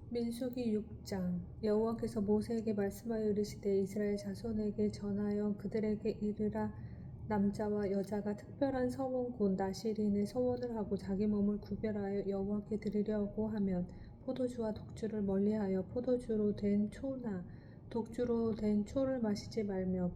민수기 6장. 여호와께서 모세에게 말씀하여 이르시되 이스라엘 자손에게 전하여 그들에게 이르라. 남자와 여자가 특별한 서원 곧 나실인의 서원을 하고 자기 몸을 구별하여 여호와께 드리려고 하면 포도주와 독주를 멀리하여 포도주로 된 초나 독주로 된 초를 마시지 말며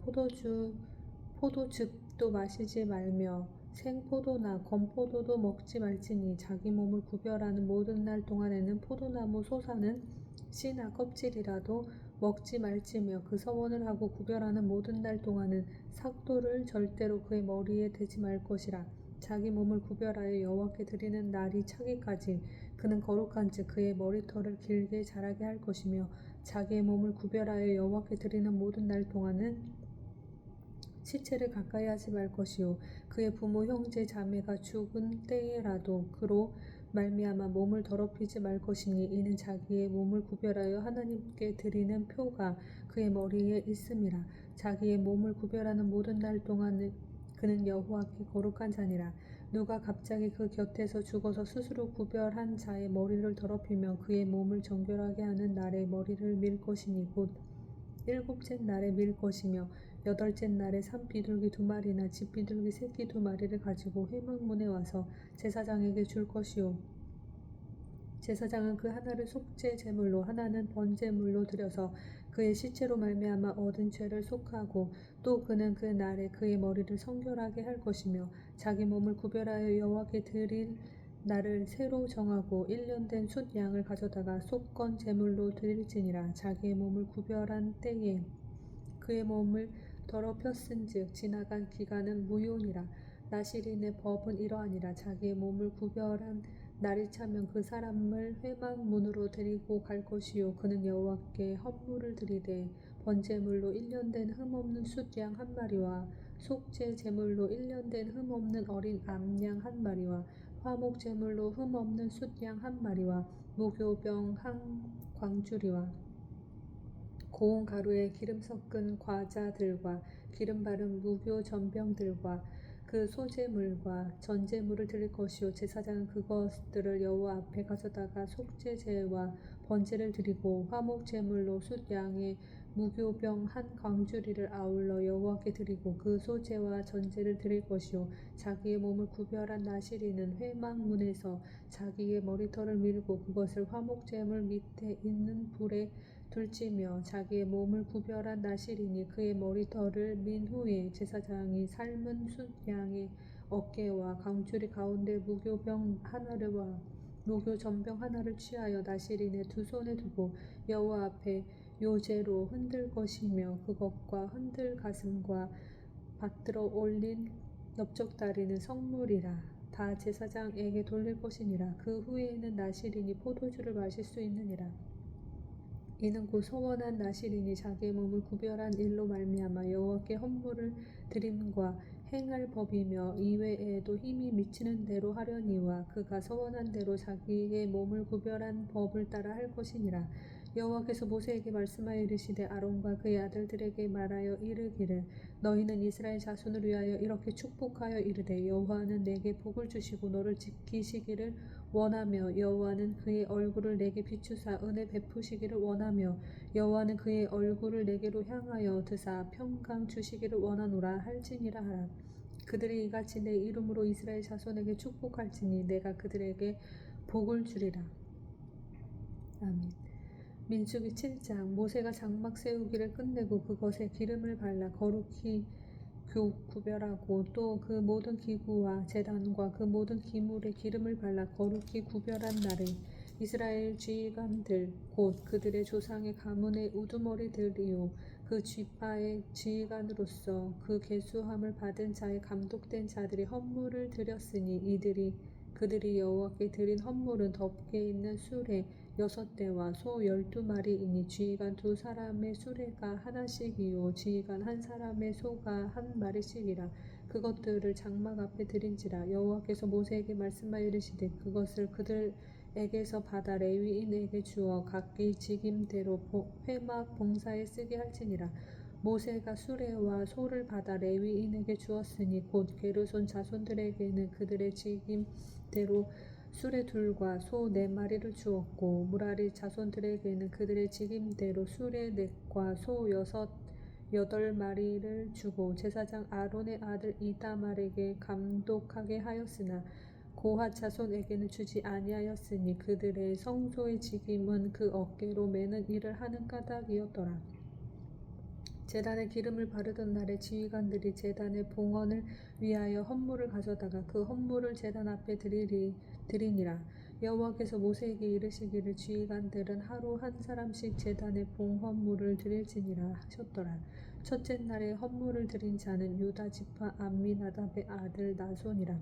포도즙도 마시지 말며 생포도나 건포도도 먹지 말지니 자기 몸을 구별하는 모든 날 동안에는 포도나무 솟아는 씨나 껍질이라도 먹지 말지며 그 서원을 하고 구별하는 모든 날 동안은 삭도를 절대로 그의 머리에 대지 말 것이라. 자기 몸을 구별하여 여호와께 드리는 날이 차기까지 그는 거룩한즉 그의 머리털을 길게 자라게 할 것이며 자기의 몸을 구별하여 여호와께 드리는 모든 날 동안은 시체를 가까이 하지 말 것이요 그의 부모 형제 자매가 죽은 때에라도 그로 말미암아 몸을 더럽히지 말 것이니 이는 자기의 몸을 구별하여 하나님께 드리는 표가 그의 머리에 있음이라. 자기의 몸을 구별하는 모든 날 동안은 그는 여호와께 거룩한 자니라. 누가 갑자기 그 곁에서 죽어서 스스로 구별한 자의 머리를 더럽히면 그의 몸을 정결하게 하는 날에 머리를 밀 것이니 곧 일곱째 날에 밀 것이며 여덟째 날에 산 비둘기 2마리나 집 비둘기 새끼 2마리를 가지고 회막문에 와서 제사장에게 줄 것이요 제사장은 그 하나를 속죄 제물로 하나는 번제물로 드려서 그의 시체로 말미암아 얻은 죄를 속하고 또 그는 그 날에 그의 머리를 성결하게 할 것이며 자기 몸을 구별하여 여호와께 드릴 날을 새로 정하고 1년 된 숫 양을 가져다가 속건 제물로 드릴지니라. 자기의 몸을 구별한 때에 그의 몸을 더럽혔은즉 지나간 기간은 무효니라. 나실인의 법은 이러하니라. 자기의 몸을 구별한 날이 차면 그 사람을 회막문으로 데리고 갈 것이요 그는 여호와께 헌물을 드리되 번제물로 1년 된 흠없는 숫양 1마리와 속죄 제물로 1년 된 흠없는 어린 암양 1마리와 화목 제물로 흠없는 숫양 1마리와 무교병 한 광주리와 고운 가루에 기름 섞은 과자들과 기름 바른 무교 전병들과 그 소제물과 전제물을 드릴 것이요 제사장은 그것들을 여호와 앞에 가져다가 속죄제와 번제를 드리고 화목 제물로 숫양의 무교병 한 광주리를 아울러 여호와께 드리고 그 소제와 전제를 드릴 것이요 자기의 몸을 구별한 나실인은 회막문에서 자기의 머리털을 밀고 그것을 화목 제물 밑에 있는 불에 둘지며 자기의 몸을 구별한 나실인이 그의 머리털을 민 후에 제사장이 삶은 숫양의 어깨와 광주리 가운데 무교병 하나와 무교전병 하나를 취하여 나실인의 두 손에 두고 여호와 앞에 요제로 흔들 것이며 그것과 흔들 가슴과 받들어 올린 넓적다리는 성물이라. 다 제사장에게 돌릴 것이니라. 그 후에는 나실인이 포도주를 마실 수 있느니라. 이는 곧 서원한 나실인이 자기의 몸을 구별한 일로 말미암아 여호와께 헌물을 드림과 행할 법이며 이외에도 힘이 미치는 대로 하려니와 그가 서원한 대로 자기의 몸을 구별한 법을 따라 할 것이니라. 여호와께서 모세에게 말씀하여 이르시되 아론과 그의 아들들에게 말하여 이르기를 너희는 이스라엘 자손을 위하여 이렇게 축복하여 이르되 여호와는 내게 복을 주시고 너를 지키시기를 원하며 여호와는 그의 얼굴을 내게 비추사 은혜 베푸시기를 원하며 여호와는 그의 얼굴을 내게로 향하여 드사 평강 주시기를 원하노라 할지니라 하라. 그들이 이같이 내 이름으로 이스라엘 자손에게 축복할지니 내가 그들에게 복을 주리라. 아멘. 민수기 7장. 모세가 장막 세우기를 끝내고 그것에 기름을 발라 거룩히 구별하고 또 그 모든 기구와 제단과 그 모든 기물에 기름을 발라 거룩히 구별한 날에 이스라엘 지휘관들 곧 그들의 조상의 가문의 우두머리들이요 그 쥐파의 지휘관으로서 그 계수함을 받은 자의 감독된 자들이 헌물을 드렸으니 그들이 여호와께 드린 헌물은 덮개 있는 수레 6대와 소 12마리이니 지휘관 2사람의 수레가 하나씩이요 지휘관 1사람의 소가 1마리씩이라. 그것들을 장막 앞에 드린지라. 여호와께서 모세에게 말씀하여 이르시되 그것을 그들에게서 받아 레위인에게 주어 각기 직임대로 회막 봉사에 쓰게 할지니라. 모세가 수레와 소를 받아 레위인에게 주었으니 곧 게르손 자손들에게는 그들의 직임대로 수레 둘과 소 4마리를 주었고 무라리 자손들에게는 그들의 직임대로 수레 4과 소 8마리를 주고 제사장 아론의 아들 이다말에게 감독하게 하였으나 고핫 자손에게는 주지 아니하였으니 그들의 성소의 직임은 그 어깨로 매는 일을 하는 까닭이었더라. 제단에 기름을 바르던 날에 지휘관들이 제단의 봉헌을 위하여 헌물을 가져다가 그 헌물을 제단 앞에 드리니라. 여호와께서 모세에게 이르시기를 지휘관들은 하루 한 사람씩 제단의 봉헌물을 드릴지니라 하셨더라. 첫째 날에 헌물을 드린 자는 유다 지파 암미나답의 아들 나손이라.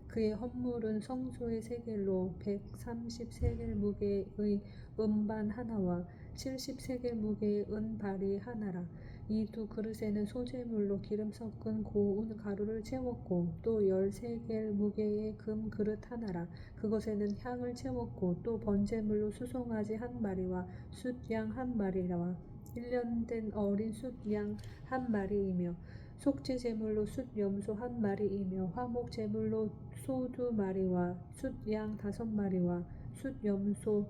그의 헌물은 성소의 세겔로 130세겔 무게의 음반 하나와 70세겔 무게의 은발이 하나라. 이 두 그릇에는 소재물로 기름 섞은 고운 가루를 채웠고 또 10세겔 무게의 금 그릇 하나라. 그것에는 향을 채웠고 또 번제물로 수송아지 1마리와 숫양 1마리와 1년 된 어린 숫양 1마리이며 속죄 제물로 숫염소 1마리이며 화목 제물로 소 2마리와 숫양 5마리와 숫염소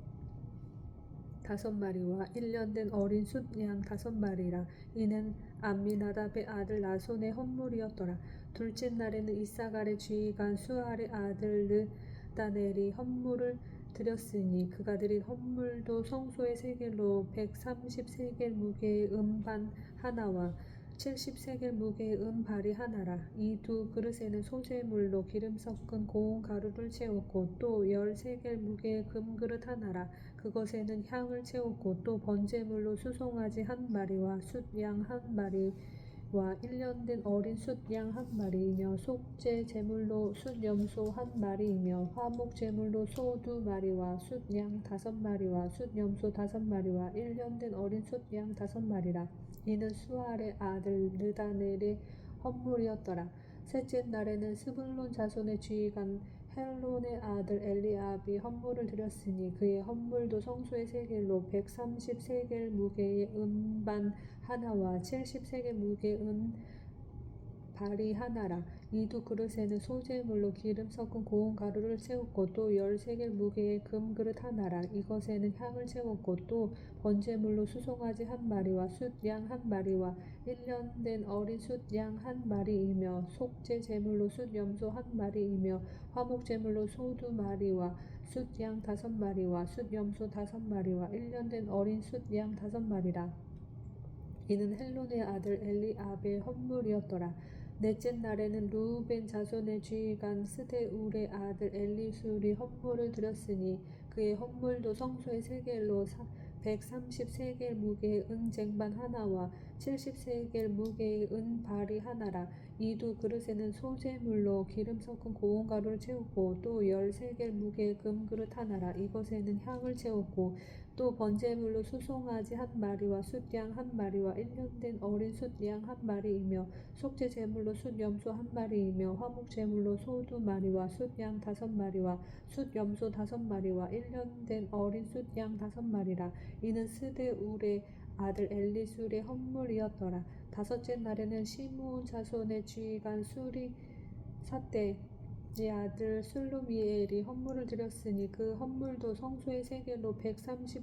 5마리와 1년 된 어린 숫양 5마리라. 이는 암미나답의 아들 나손의 헌물이었더라. 둘째 날에는 이사갈의 지휘관 수알의 아들 느다넬이 헌물을 드렸으니 그가 드린 헌물도 성소의 세겔로 130세겔 무게의 음반 하나와 70세겔 무게의 은발이 하나라. 이 두 그릇에는 소재물로 기름 섞은 고운 가루를 채웠고 또 10세겔 무게의 금그릇 하나라. 그것에는 향을 채웠고 또 번제물로 수송아지 1마리와 숫양 1마리와 1년 된 어린 숫양 1마리이며 속죄 제물로 숫염소 1마리이며 화목 제물로 소 2마리와 숫양 5마리와 숫염소 5마리와 1년 된 어린 숫양 5마리라. 이는 수알의 아들 느다넬의 헌물이었더라. 셋째 날에는 스불론 자손의 지휘관 헬론의 아들 엘리압이 헌물을 드렸으니 그의 헌물도 성소의 세겔로 130세겔 무게의 은반 하나와 70세겔 무게의 은발이 하나라. 이 두 그릇에는 소재물로 기름 섞은 고운 가루를 채웠고 또 10세겔 무게의 금그릇 하나라. 이것에는 향을 채웠고 또 번제물로 수송아지 1마리와 숫양 1마리와 1년 된 어린 숫양 1마리이며 속죄 제물로 숫염소 1마리이며 화목 제물로 소 2마리와 숫양 5마리와 숫염소 5마리와 1년 된 어린 숫양 5마리라. 이는 헬론의 아들 엘리압의 헌물이었더라. 넷째 날에는 르우벤 자손의 지휘관 스데울의 아들 엘리술이 헌물을 드렸으니 그의 헌물도 성소의 세겔로 130세겔 무게의 은쟁반 하나와 70세겔 무게의 은발이 하나라. 이 두 그릇에는 소재물로 기름 섞은 고운 가루를 채웠고 또 10세겔 무게의 금그릇 하나라. 이것에는 향을 채웠고 또 번제물로 수송아지 1마리와 숫양 1마리와 1년 된 어린 숫양 1마리이며 속죄 제물로 숫염소 1마리이며 화목 제물로 소 2마리와 숫양 5마리와 숫염소 5마리와 1년 된 어린 숫양 5마리라. 이는 스데울의 아들 엘리술의 헌물이었더라. 다섯째 날에는 시므온 자손의 지휘관 수리사떼의 아들 슬루미엘이 헌물을 드렸으니 그 헌물도 성소의 세겔로 130세겔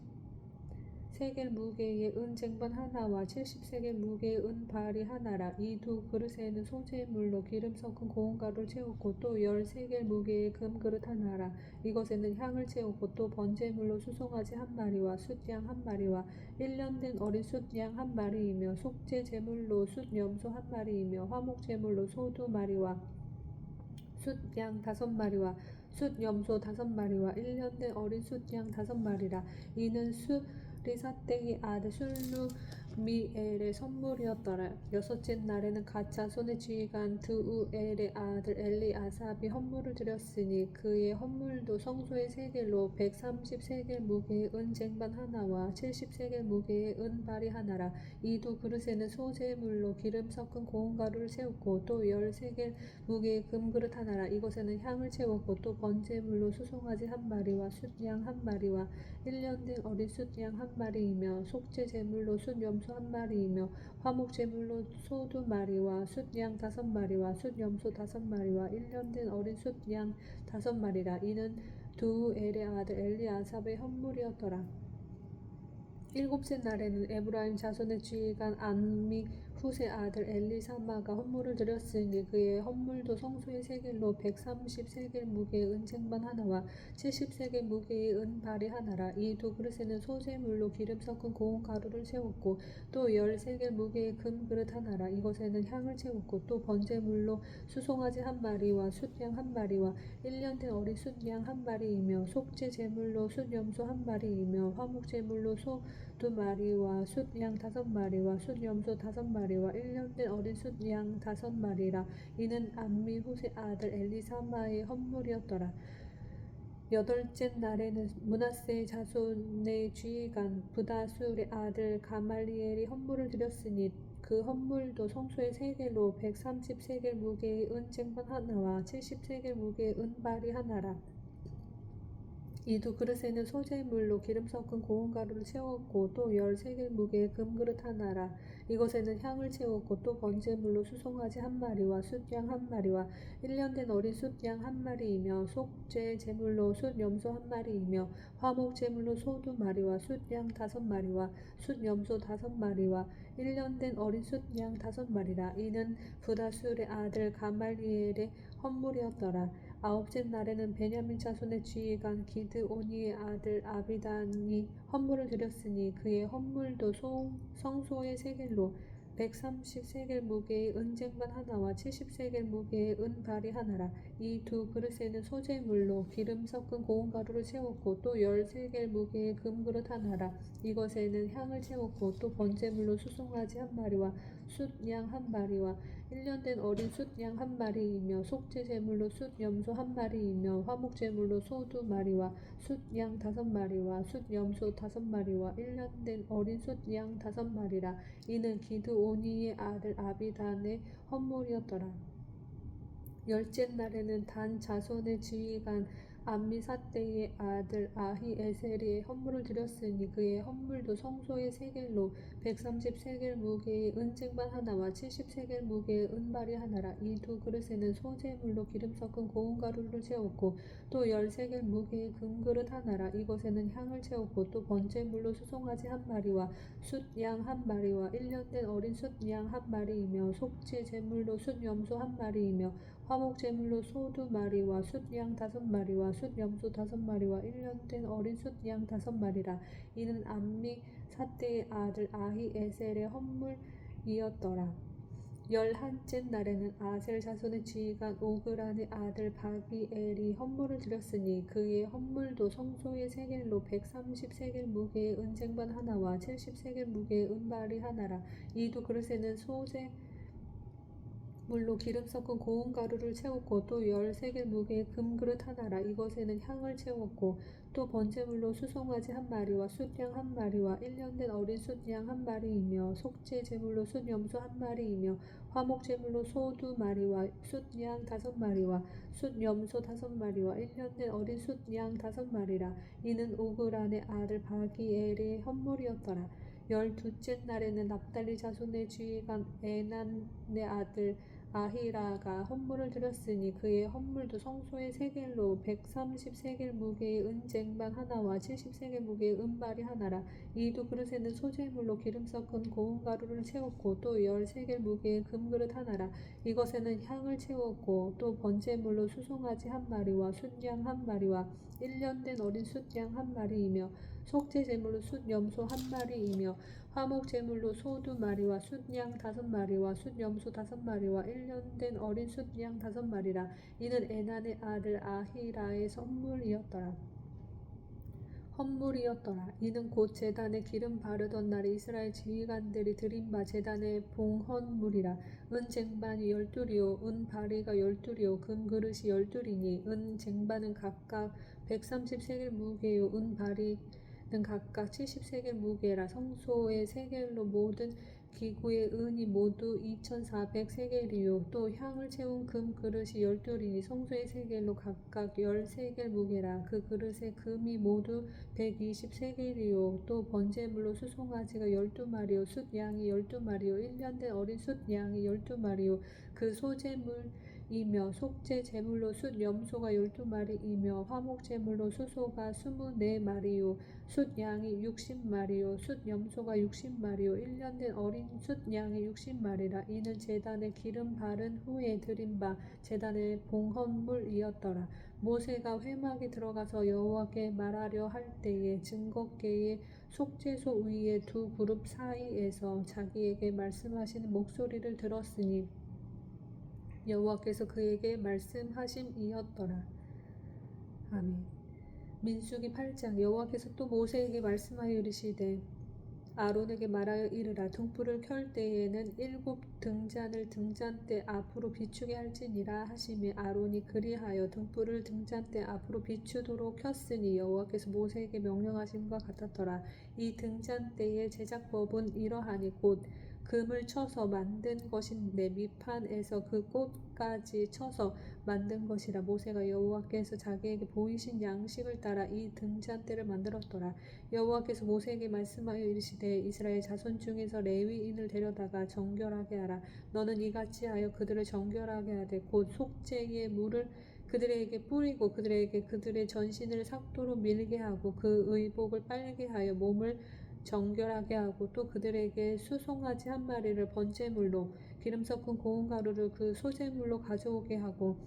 무게의 은쟁반 하나와 70세겔 무게의 은발이 하나라. 이 두 그릇에는 소재물로 기름 섞은 고운 가루를 채웠고 또 10세겔 무게의 금그릇 하나라. 이것에는 향을 채웠고 또 번제물로 수송아지 1마리와 숫양 1마리와 1년 된 어린 숫양 1마리이며 속죄 제물로 숫염소 1마리이며 화목 제물로 소 2마리와 숫양 5마리와 숫염소 5마리와 1년 된 어린 숫양 5마리라. 이는 수리사떼의 아들 슬루미엘의 선물이었더라. 여섯째 날에는 갓 자손의 지휘관 드우엘의 아들 엘리아삽이 헌물을 드렸으니 그의 헌물도 성소의 세겔로 130세겔 무게의 은쟁반 하나와 70세겔 무게의 은발이 하나라. 이 두 그릇에는 소재물로 기름 섞은 고운 가루를 채웠고 또 10세겔 무게의 금그릇 하나라. 이것에는 향을 채웠고 또 번제물로 수송아지 1마리와 숫양 1마리와 1년 된 어린 숫양 1마리이며 속죄 제물로 숫염소 1마리이며 화목 제물로 소 2마리와 숫양 5마리와 숫염소 5마리와 1년 된 어린 숫양 5마리라. 이는 두엘의 아들 엘리아삽의 헌물이었더라. 일곱째 날에는 에브라임 자손의 지휘관 안미 훗의 아들 엘리사마가 헌물을 드렸으니 그의 헌물도 성소의 세겔로 130세겔 무게의 은쟁반 하나와 70세겔 무게의 은발이 하나라. 이 두 그릇에는 소재물로 기름 섞은 고운 가루를 채웠고 또 10세겔 무게의 금 그릇 하나라. 이것에는 향을 채웠고 또 번제물로 수송아지 한 마리와 숫양 한 마리와 1년 된 어린 숫양 한 마리이며 속죄 제물로 숫염소 한 마리이며 화목 제물로 소 2마리와 숫양 5마리와 숫염소 5마리와 1년 된 어린 숫양 5마리라. 이는 암미훗의 아들 엘리사마의 헌물이었더라. 여덟째 날에는 므낫세 자손의 지휘관 브다술의 아들 가말리엘이 헌물을 드렸으니 그 헌물도 성소의 세겔로 130세겔 무게의 은쟁반 하나와 70세겔 무게의 은발이 하나라. 이 두 그릇에는 소재물로 기름 섞은 고운 가루를 채웠고 또 10세겔 무게의 금그릇 하나라. 이것에는 향을 채웠고 또 번제물로 수송아지 한 마리와 숫양 한 마리와 1년 된 어린 숫양 한 마리이며 속죄 제물로 숫염소 한 마리이며 화목 제물로 소 2마리와 숫양 5마리와 숫염소 5마리와 1년 된 어린 숫양 5마리라. 이는 브다술의 아들 가말리엘의 헌물이었더라. 아홉째 날에는 베냐민 자손의 지휘관 기드오니의 아들 아비단이 헌물을 드렸으니 그의 헌물도 성소의 세겔로 130세겔 무게의 은쟁반 하나와 70세겔 무게의 은발이 하나라. 이 두 그릇에는 소재물로 기름 섞은 고운 가루를 채웠고 또 10세겔 무게의 금그릇 하나라. 이것에는 향을 채웠고 또 번제물로 수송아지 한 마리와 숫양 한 마리와 1년 된 어린 숫양 한 마리이며 속죄 제물로 숫염소 한 마리이며 화목 제물로 소 2마리와 숫양 5마리와 숫염소 5마리와 1년 된 어린 숫양 5마리라. 이는 기드오니의 아들 아비단의 헌물이었더라. 열째 날에는 단 자손의 지휘관 암미사대의 아들 아히에셀이 헌물을 드렸으니 그의 헌물도 성소의 세겔로 130세겔 무게의 은쟁반 하나와 70세겔 무게의 은발이 하나라. 이 두 그릇에는 소재물로 기름 섞은 고운 가루를 채웠고 또 10세겔 무게의 금그릇 하나라. 이것에는 향을 채웠고 또 번제물로 수송아지 한 마리와 숫양 한 마리와 1년 된 어린 숫양 한 마리이며 속죄 제물로 숫염소 한 마리이며 화목 제물로 소 2마리와 숫양 5마리와 숫염소 5마리와 1년 된 어린 숫양 5마리라. 이는 암미 사대의 아들 아히에셀의 헌물이었더라. 11째 날에는 아셀 자손의 지휘관 오그란의 아들 바기엘이 헌물을 드렸으니 그의 헌물도 성소의 세겔로 130세겔 무게의 은쟁반 하나와 70세겔 무게의 은발이 하나라. 이 두 그릇에는 소재 물로 기름 섞은 고운 가루를 채웠고 또 10세겔 무게의 금그릇 하나라. 이것에는 향을 채웠고 또 번제물로 수송아지 한 마리와 숫양 한 마리와 1년 된 어린 숫양 한 마리이며 속죄 제물로 숫염소 한 마리이며 화목 제물로 소 2마리와 숫양 5마리와 숫염소 5마리와 1년 된 어린 숫양 5마리라. 이는 오그란의 아들 바기엘의 헌물이었더라. 12째 날에는 납달리 자손의 지휘관 에난의 아들 아히라가 헌물을 드렸으니 그의 헌물도 성소의 세겔로 130세겔 무게의 은쟁반 하나와 70세겔 무게의 은발이 하나라. 이 두 그릇에는 소재물로 기름 섞은 고운 가루를 채웠고 또 10세겔 무게의 금그릇 하나라. 이것에는 향을 채웠고 또 번제물로 수송아지 한 마리와 숫양 한 마리와 1년 된 어린 숫양 한 마리이며 속죄 제물로 숫염소 한 마리이며 화목 제물로 소 2마리와 숫양 5마리와 숫염소 5마리와 1년 된 어린 숫양 5마리라. 이는 에난의 아들 아히라의 헌물이었더라. 이는 곧 제단에 기름 바르던 날에 이스라엘 지휘관들이 드린 바 제단의 봉헌물이라. 은쟁반이 12이요 은바리가 12이요 금그릇이 12이니 은쟁반은 각각 130세겔 무게요 은바리는 각각 70세겔 무게라. 성소의 세겔로 모든 기구의 은이 모두 2400세겔이요 또 향을 채운 금 그릇이 12이니 성소의 세겔로 각각 10세겔 무게라. 그 그릇의 금이 모두 120세겔이요 또 번제물로 수송아지가 12마리요 숫양이 12마리요 1년 된 어린 숫양이 12마리요 그 소재물 이며 속죄 제물로 숫 염소가 12마리이며 화목 제물로 수소가 24마리요 숫 양이 60마리요 숫 염소가 60마리요 1년 된 어린 숫 양이 60마리라. 이는 제단에 기름 바른 후에 드린 바 제단의 봉헌물이었더라. 모세가 회막에 들어가서 여호와께 말하려 할 때에 증거궤의 속죄소 위에 두 그룹 사이에서 자기에게 말씀하시는 목소리를 들었으니 여호와께서 그에게 말씀하심이었더라. 아멘. 민수기 8장. 여호와께서 또 모세에게 말씀하여 이르시되 아론에게 말하여 이르라. 등불을 켤 때에는 7 등잔을 등잔대 앞으로 비추게 할지니라 하시매 아론이 그리하여 등불을 등잔대 앞으로 비추도록 켰으니 여호와께서 모세에게 명령하심과 같았더라. 이 등잔대의 제작법은 이러하니 곧 금을 쳐서 만든 것인데 밑판에서 그 꽃까지 쳐서 만든 것이라. 모세가 여호와께서 자기에게 보이신 양식을 따라 이 등잔대를 만들었더라. 여호와께서 모세에게 말씀하여 이르시되 이스라엘 자손 중에서 레위인을 데려다가 정결하게 하라. 너는 이같이 하여 그들을 정결하게 하되 곧 속죄의 물을 그들에게 뿌리고 그들에게 그들의 전신을 삭도로 밀게 하고 그 의복을 빨게 하여 몸을 정결하게 하고 또 그들에게 수송아지 1마리를 번제물로 기름 섞은 고운 가루를 그 소제물로 가져오게 하고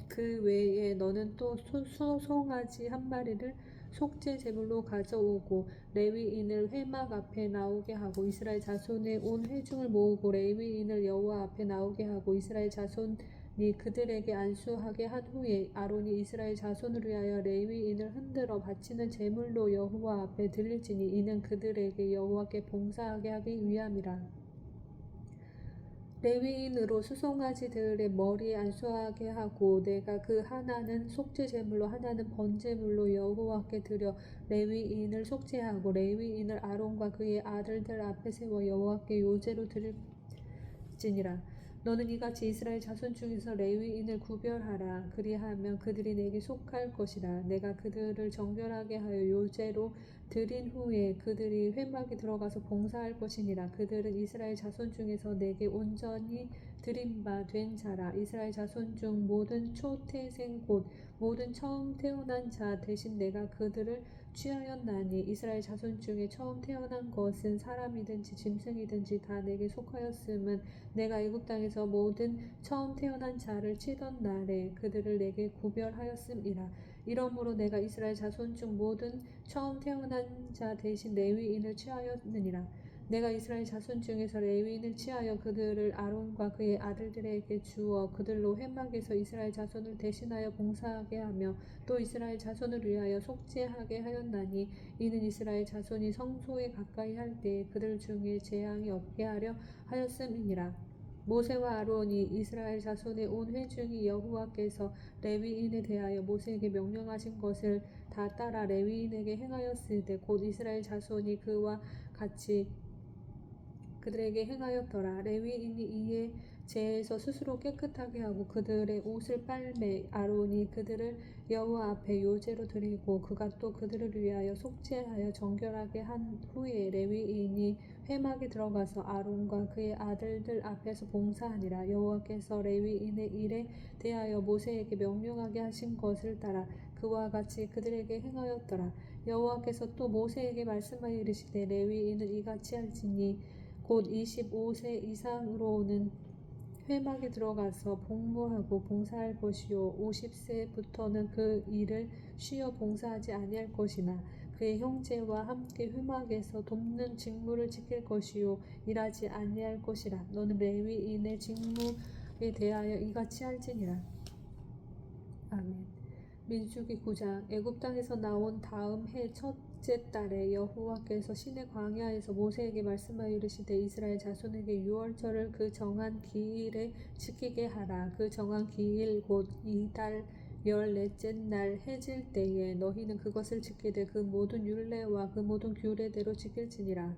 그 외에 너는 또 수송아지 1마리를 속죄 제물로 가져오고 레위인을 회막 앞에 나오게 하고 이스라엘 자손의 온 회중을 모으고 레위인을 여호와 앞에 나오게 하고 이스라엘 자손이 그들에게 안수하게 한 후에 아론이 이스라엘 자손을 위하여 레위인을 흔들어 바치는 제물로 여호와 앞에 드릴지니 이는 그들에게 여호와께 봉사하게 하기 위함이라. 레위인으로 수송아지들의 머리에 안수하게 하고 내가 그 하나는 속죄 제물로 하나는 번제물로 여호와께 드려 레위인을 속죄하고 레위인을 아론과 그의 아들들 앞에 세워 여호와께 요제로 드릴지니라. 너는 이같이 이스라엘 자손 중에서 레위인을 구별하라. 그리하면 그들이 내게 속할 것이라. 내가 그들을 정결하게 하여 요제로 드린 후에 그들이 회막에 들어가서 봉사할 것이니라. 그들은 이스라엘 자손 중에서 내게 온전히 드린 바 된 자라. 이스라엘 자손 중 모든 초태생 곧 모든 처음 태어난 자 대신 내가 그들을 취하였나니 이스라엘 자손 중에 처음 태어난 것은 사람이든지 짐승이든지 다 내게 속하였음은 내가 애굽 땅에서 모든 처음 태어난 자를 치던 날에 그들을 내게 구별하였음이라. 이러므로 내가 이스라엘 자손 중 모든 처음 태어난 자 대신 레위인을 취하였느니라. 내가 이스라엘 자손 중에서 레위인을 취하여 그들을 아론과 그의 아들들에게 주어 그들로 회막에서 이스라엘 자손을 대신하여 봉사하게 하며 또 이스라엘 자손을 위하여 속죄하게 하였나니 이는 이스라엘 자손이 성소에 가까이 할 때에 그들 중에 재앙이 없게 하려 하였음이니라. 모세와 아론이 이스라엘 자손의 온 회중이 여호와께서 레위인에 대하여 모세에게 명령하신 것을 다 따라 레위인에게 행하였으되 곧 이스라엘 자손이 그와 같이 그들에게 행하였더라. 레위인이 이에 제에서 스스로 깨끗하게 하고 그들의 옷을 빨매 아론이 그들을 여호와 앞에 요제로 드리고 그가 또 그들을 위하여 속죄하여 정결하게 한 후에 레위인이 회막에 들어가서 아론과 그의 아들들 앞에서 봉사하니라. 여호와께서 레위인의 일에 대하여 모세에게 명령하게 하신 것을 따라 그와 같이 그들에게 행하였더라. 여호와께서 또 모세에게 말씀하여 이르시되 레위인은 이같이 할지니 곧 25세 이상으로는 회막에 들어가서 복무하고 봉사할 것이요 50세부터는 그 일을 쉬어 봉사하지 아니할 것이나 그의 형제와 함께 회막에서 돕는 직무를 지킬 것이요 일하지 아니할 것이라. 너는 레위인의 직무에 대하여 이같이 할지니라. 아멘. 민수기 9장. 애굽 땅에서 나온 다음 해 첫째 달에 여호와께서 시내 광야에서 모세에게 말씀하여 이르시되 이스라엘 자손에게 유월절을 그 정한 기일에 지키게 하라. 그 정한 기일 곧 이달 14째 날 해질 때에 너희는 그것을 지키되 그 모든 율례와 그 모든 규례대로 지킬지니라.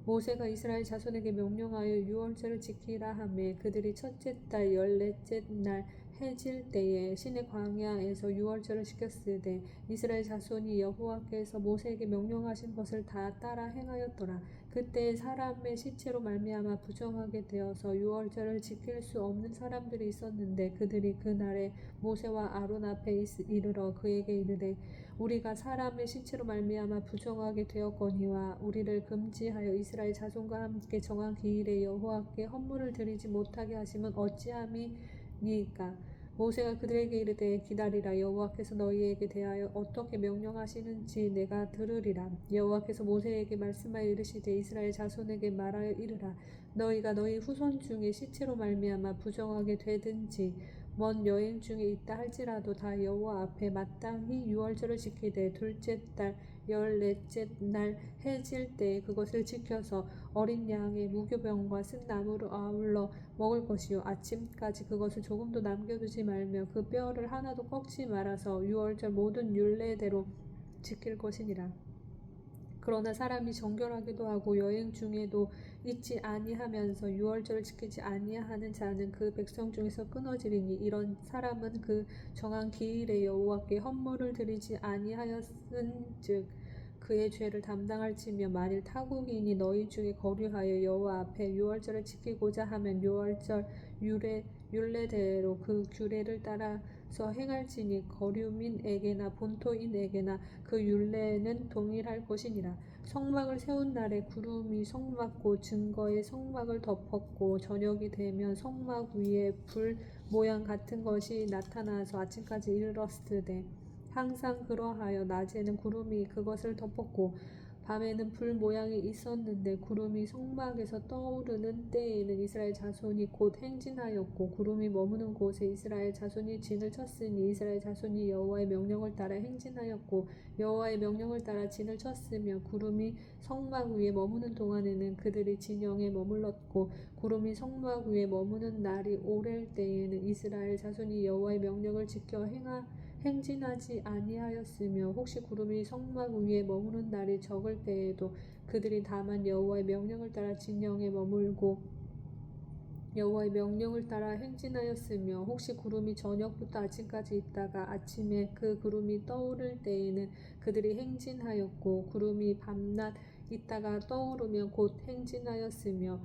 모세가 이스라엘 자손에게 명령하여 유월절을 지키라 하매 그들이 첫째 달 14째 날 해질 때에 신의 광야에서 유월절을 지켰으되 이스라엘 자손이 여호와께서 모세에게 명령하신 것을 다 따라 행하였더라. 그때 사람의 시체로 말미암아 부정하게 되어서 유월절을 지킬 수 없는 사람들이 있었는데 그들이 그날에 모세와 아론 앞에 이르러 그에게 이르되 우리가 사람의 시체로 말미암아 부정하게 되었거니와 우리를 금지하여 이스라엘 자손과 함께 정한 기일에 여호와께 헌물을 드리지 못하게 하심은 어찌함이니까. 모세가 그들에게 이르되 기다리라. 여호와께서 너희에게 대하여 어떻게 명령하시는지 내가 들으리라. 여호와께서 모세에게 말씀하여 이르시되 이스라엘 자손에게 말하여 이르라. 너희가 너희 후손 중에 시체로 말미암아 부정하게 되든지 먼 여행 중에 있다 할지라도 다 여호와 앞에 마땅히 유월절을 지키되 둘째 달 14째 날 해질 때에 그것을 지켜서 어린 양의 무교병과 쓴 나무를 아울러 먹을 것이요 아침까지 그것을 조금도 남겨두지 말며 그 뼈를 하나도 꺾지 말아서 유월절 모든 율례대로 지킬 것이니라. 그러나 사람이 정결하기도 하고 여행 중에도 잊지 아니하면서 유월절을 지키지 아니하는 자는 그 백성 중에서 끊어지리니 이런 사람은 그 정한 기일에 여호와께 헌물을 드리지 아니하였은즉 그의 죄를 담당할지며 만일 타국인이 너희 중에 거류하여 여호와 앞에 유월절을 지키고자 하면 유월절 율례대로 그 규례를 따라서 행할지니 거류민에게나 본토인에게나 그 율례는 동일할 것이니라. 성막을 세운 날에 구름이 성막고 증거의 성막을 덮었고 저녁이 되면 성막 위에 불 모양 같은 것이 나타나서 아침까지 이르렀으되 항상 그러하여 낮에는 구름이 그것을 덮었고 밤에는 불 모양이 있었는데 구름이 성막에서 떠오르는 때에는 이스라엘 자손이 곧 행진하였고 구름이 머무는 곳에 이스라엘 자손이 진을 쳤으니 이스라엘 자손이 여호와의 명령을 따라 행진하였고 여호와의 명령을 따라 진을 쳤으며 구름이 성막 위에 머무는 동안에는 그들이 진영에 머물렀고 구름이 성막 위에 머무는 날이 오랠 때에는 이스라엘 자손이 여호와의 명령을 지켜 행진하지 아니하였으며 혹시 구름이 성막 위에 머무는 날이 적을 때에도 그들이 다만 여호와의 명령을 따라 진영에 머물고 여호와의 명령을 따라 행진하였으며 혹시 구름이 저녁부터 아침까지 있다가 아침에 그 구름이 떠오를 때에는 그들이 행진하였고 구름이 밤낮 있다가 떠오르면 곧 행진하였으며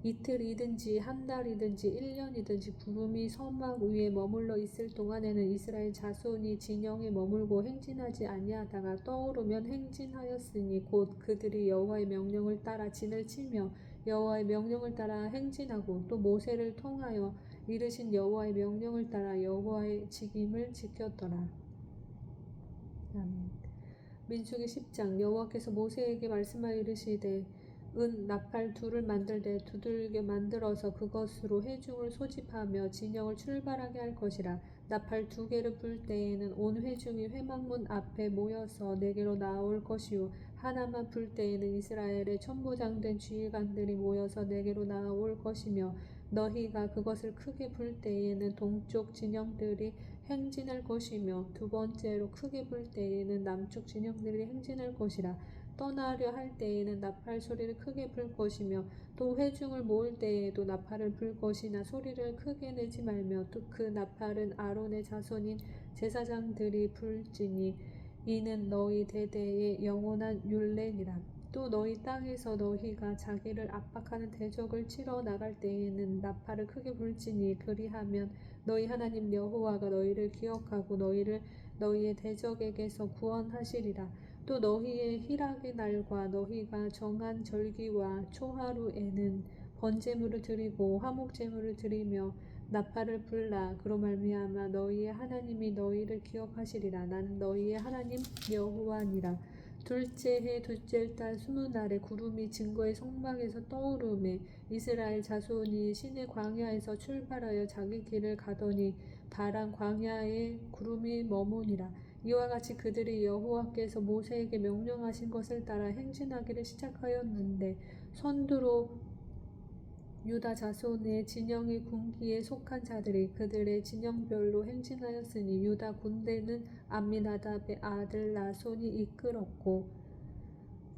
이틀이든지 한 달이든지 1년이든지 구름이 성막 위에 머물러 있을 동안에는 이스라엘 자손이 진영에 머물고 행진하지 아니하다가 떠오르면 행진하였으니 곧 그들이 여호와의 명령을 따라 진을 치며 여호와의 명령을 따라 행진하고 또 모세를 통하여 이르신 여호와의 명령을 따라 여호와의 직임을 지켰더라. 아멘. 민수기 10장. 여호와께서 모세에게 말씀하여 이르시되 은 나팔 둘을 만들되 두들겨 만들어서 그것으로 회중을 소집하며 진영을 출발하게 할 것이라. 나팔 2개를 불 때에는 온 회중이 회막문 앞에 모여서 내게로 나올 것이요 하나만 불 때에는 이스라엘의 천부장된 지휘관들이 모여서 내게로 나올 것이며 너희가 그것을 크게 불 때에는 동쪽 진영들이 행진할 것이며 두 번째로 크게 불 때에는 남쪽 진영들이 행진할 것이라. 떠나려 할 때에는 나팔 소리를 크게 불 것이며 또 회중을 모을 때에도 나팔을 불 것이나 소리를 크게 내지 말며 또 그 나팔은 아론의 자손인 제사장들이 불지니 이는 너희 대대의 영원한 율례니라. 또 너희 땅에서 너희가 자기를 압박하는 대적을 치러 나갈 때에는 나팔을 크게 불지니 그리하면 너희 하나님 여호와가 너희를 기억하고 너희를 너희의 대적에게서 구원하시리라. 또 너희의 희락의 날과 너희가 정한 절기와 초하루에는 번제물을 드리고 화목제물을 드리며 나팔을 불라. 그로 말미암아 너희의 하나님이 너희를 기억하시리라. 나는 너희의 하나님 여호와니라. 둘째 해 둘째 달 20날에 구름이 증거의 성막에서 떠오르매 이스라엘 자손이 시내 광야에서 출발하여 자기 길을 가더니 바란 광야에 구름이 머무니라. 이와 같이 그들이 여호와께서 모세에게 명령하신 것을 따라 행진하기를 시작하였는데 선두로 유다 자손의 진영의 군기에 속한 자들이 그들의 진영별로 행진하였으니 유다 군대는 암미나답의 아들 나손이 이끌었고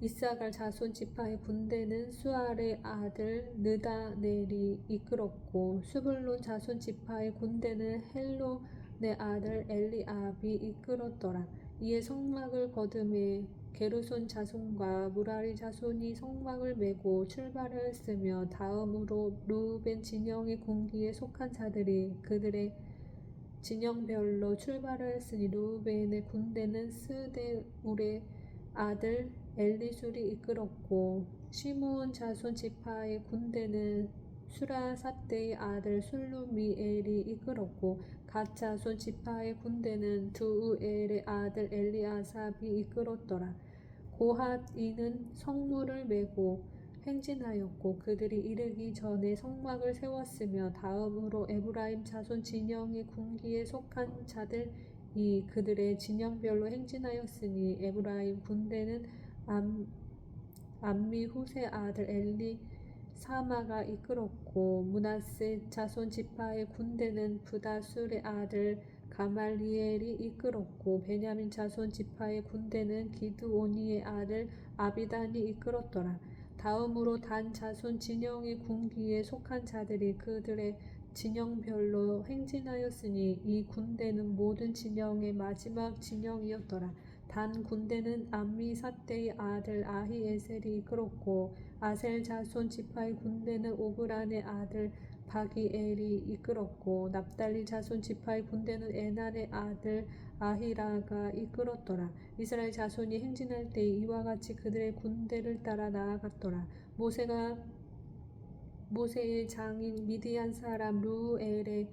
이사갈 자손 지파의 군대는 수알의 아들 느다넬이 이끌었고 스불론 자손 지파의 군대는 헬론의 아들 엘리압이 이끌었더라. 이에 성막을 거두매 게르손 자손과 무라리 자손이 성막을 메고 출발하였으며 다음으로 르우벤 진영의 군기에 속한 자들이 그들의 진영별로 출발하였으니 르우벤의 군대는 스데울의 아들 엘리술이 이끌었고 시므온 자손 지파의 군대는 수라삿대의 아들 술루미엘이 이끌었고 갓 자손 지파의 군대는 두우엘의 아들 엘리아삽이 이끌었더라. 고핫인은 성문을 메고 행진하였고 그들이 이르기 전에 성막을 세웠으며 다음으로 에브라임 자손 진영의 군기에 속한 자들이 그들의 진영별로 행진하였으니 에브라임 군대는 암미후세 아들 엘리사마가 이끌었고 므낫세 자손 지파의 군대는 브다술의 아들 가말리엘이 이끌었고 베냐민 자손 지파의 군대는 기드오니의 아들 아비단이 이끌었더라. 다음으로 단 자손 진영의 군기에 속한 자들이 그들의 진영별로 행진하였으니 이 군대는 모든 진영의 마지막 진영이었더라. 단 군대는 암미삿대의 아들 아히에셀이 이끌었고 아셀 자손 지파의 군대는 오브란의 아들 바기엘이 이끌었고 납달리 자손 지파의 군대는 에난의 아들 아히라가 이끌었더라. 이스라엘 자손이 행진할 때 이와 같이 그들의 군대를 따라 나아갔더라. 모세의 장인 미디안 사람 루엘의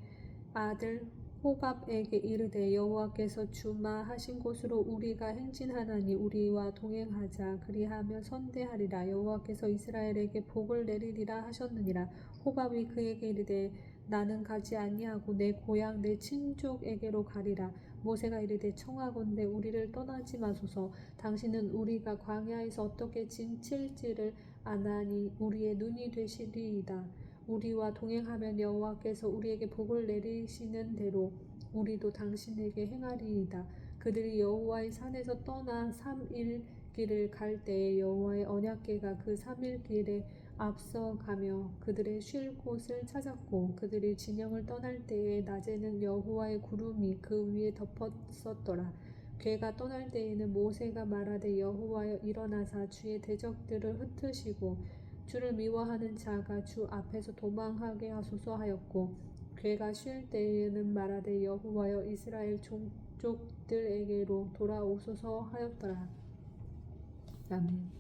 아들 호밥에게 이르되 여호와께서 주마하신 곳으로 우리가 행진하나니 우리와 동행하자. 그리하면 선대하리라. 여호와께서 이스라엘에게 복을 내리리라 하셨느니라. 호밥이 그에게 이르되 나는 가지 아니하고 내 고향 내 친족에게로 가리라. 모세가 이르되 청하건대 우리를 떠나지 마소서. 당신은 우리가 광야에서 어떻게 진칠지를 아나니 우리의 눈이 되시리이다. 우리와 동행하면 여호와께서 우리에게 복을 내리시는 대로 우리도 당신에게 행하리이다. 그들이 여호와의 산에서 떠나 3일 길을 갈 때에 여호와의 언약궤가 그 3일 길에 앞서가며 그들의 쉴 곳을 찾았고 그들이 진영을 떠날 때에 낮에는 여호와의 구름이 그 위에 덮었었더라. 궤가 떠날 때에는 모세가 말하되 여호와여 일어나사 주의 대적들을 흩으시고 주를 미워하는 자가 주 앞에서 도망하게 하소서 하였고 궤가 쉴 때에는 말하되 여호와여 이스라엘 종족들에게로 돌아오소서 하였더라. 아멘.